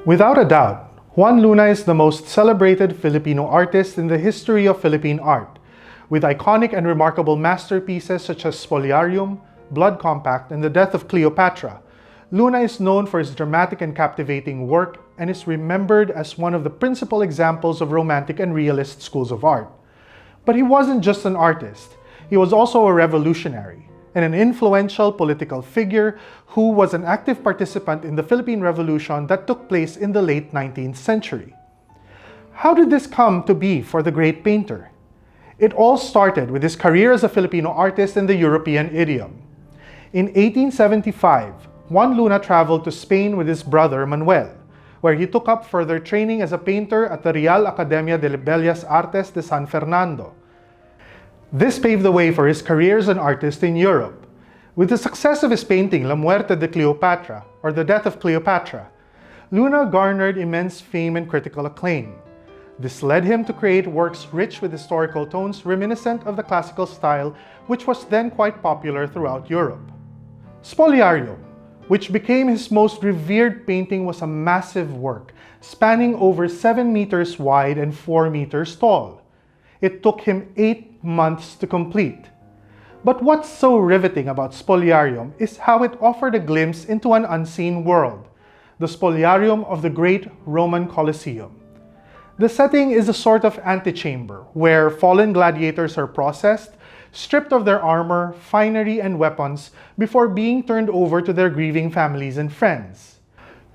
Without a doubt, Juan Luna is the most celebrated Filipino artist in the history of Philippine art, with iconic and remarkable masterpieces such as Spoliarium, Blood Compact, and The Death of Cleopatra. Luna is known for his dramatic and captivating work and is remembered as one of the principal examples of Romantic and Realist schools of art. But he wasn't just an artist, he was also a revolutionary and an influential political figure who was an active participant in the Philippine Revolution that took place in the late 19th century. How did this come to be for the great painter? It all started with his career as a Filipino artist in the European idiom. In 1875, Juan Luna traveled to Spain with his brother Manuel, where he took up further training as a painter at the Real Academia de Bellas Artes de San Fernando. This paved the way for his career as an artist in Europe. With the success of his painting La Muerte de Cleopatra, or The Death of Cleopatra, Luna garnered immense fame and critical acclaim. This led him to create works rich with historical tones reminiscent of the classical style, which was then quite popular throughout Europe. Spoliario, which became his most revered painting, was a massive work, spanning over 7 meters wide and 4 meters tall. It took him 8 months to complete. But what's so riveting about Spoliarium is how it offered a glimpse into an unseen world, the Spoliarium of the great Roman Colosseum. The setting is a sort of antechamber where fallen gladiators are processed, stripped of their armor, finery, and weapons before being turned over to their grieving families and friends.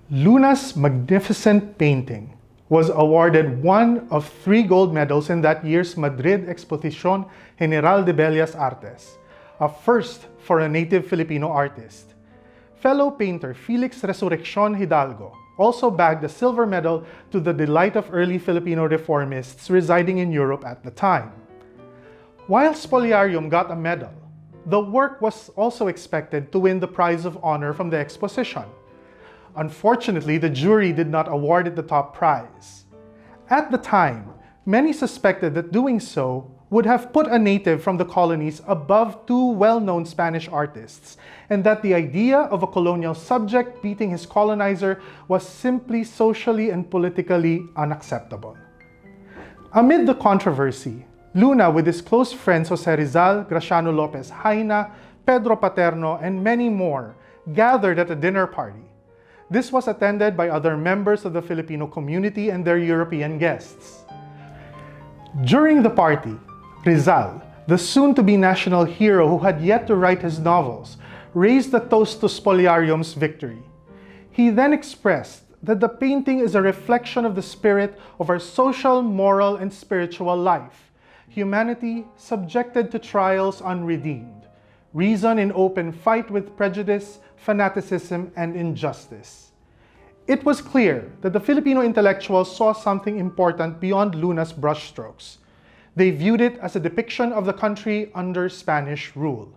Luna's magnificent painting was awarded one of 3 gold medals in that year's Madrid Exposición General de Bellas Artes, a first for a native Filipino artist. Fellow painter Felix Resurrección Hidalgo also bagged a silver medal to the delight of early Filipino reformists residing in Europe at the time. While Spoliarium got a medal, the work was also expected to win the prize of honor from the exposition. Unfortunately, the jury did not award it the top prize. At the time, many suspected that doing so would have put a native from the colonies above 2 well-known Spanish artists, and that the idea of a colonial subject beating his colonizer was simply socially and politically unacceptable. Amid the controversy, Luna, with his close friends Jose Rizal, Graciano Lopez Jaina, Pedro Paterno, and many more, gathered at a dinner party. This was attended by other members of the Filipino community and their European guests. During the party, Rizal, the soon-to-be national hero who had yet to write his novels, raised a toast to Spoliarium's victory. He then expressed that the painting is a reflection of the spirit of our social, moral, and spiritual life, humanity subjected to trials unredeemed, reason in open fight with prejudice, fanaticism, and injustice. It was clear that the Filipino intellectuals saw something important beyond Luna's brushstrokes. They viewed it as a depiction of the country under Spanish rule.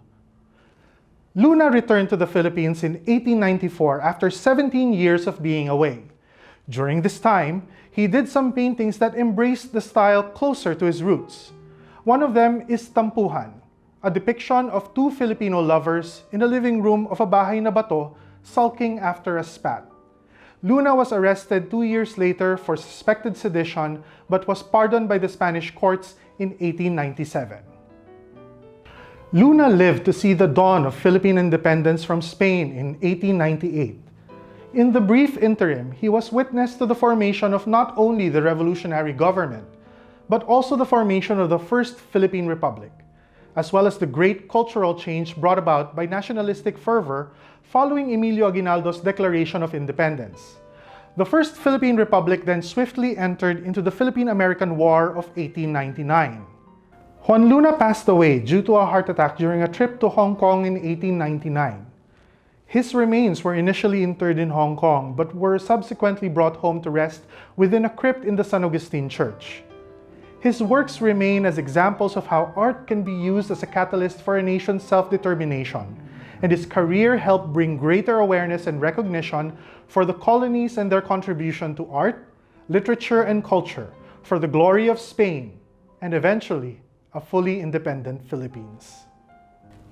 Luna returned to the Philippines in 1894 after 17 years of being away. During this time, he did some paintings that embraced the style closer to his roots. One of them is Tampuhan, a depiction of 2 Filipino lovers in the living room of a bahay na bato sulking after a spat. Luna was arrested 2 years later for suspected sedition but was pardoned by the Spanish courts in 1897. Luna lived to see the dawn of Philippine independence from Spain in 1898. In the brief interim, he was witness to the formation of not only the revolutionary government, but also the formation of the First Philippine Republic, as well as the great cultural change brought about by nationalistic fervor following Emilio Aguinaldo's Declaration of Independence. The First Philippine Republic then swiftly entered into the Philippine-American War of 1899. Juan Luna passed away due to a heart attack during a trip to Hong Kong in 1899. His remains were initially interred in Hong Kong but were subsequently brought home to rest within a crypt in the San Agustin Church. His works remain as examples of how art can be used as a catalyst for a nation's self-determination, and his career helped bring greater awareness and recognition for the colonies and their contribution to art, literature, and culture for the glory of Spain, and eventually, a fully independent Philippines.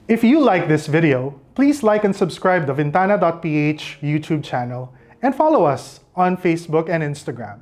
If you like this video, please like and subscribe the Vintana.ph YouTube channel and follow us on Facebook and Instagram.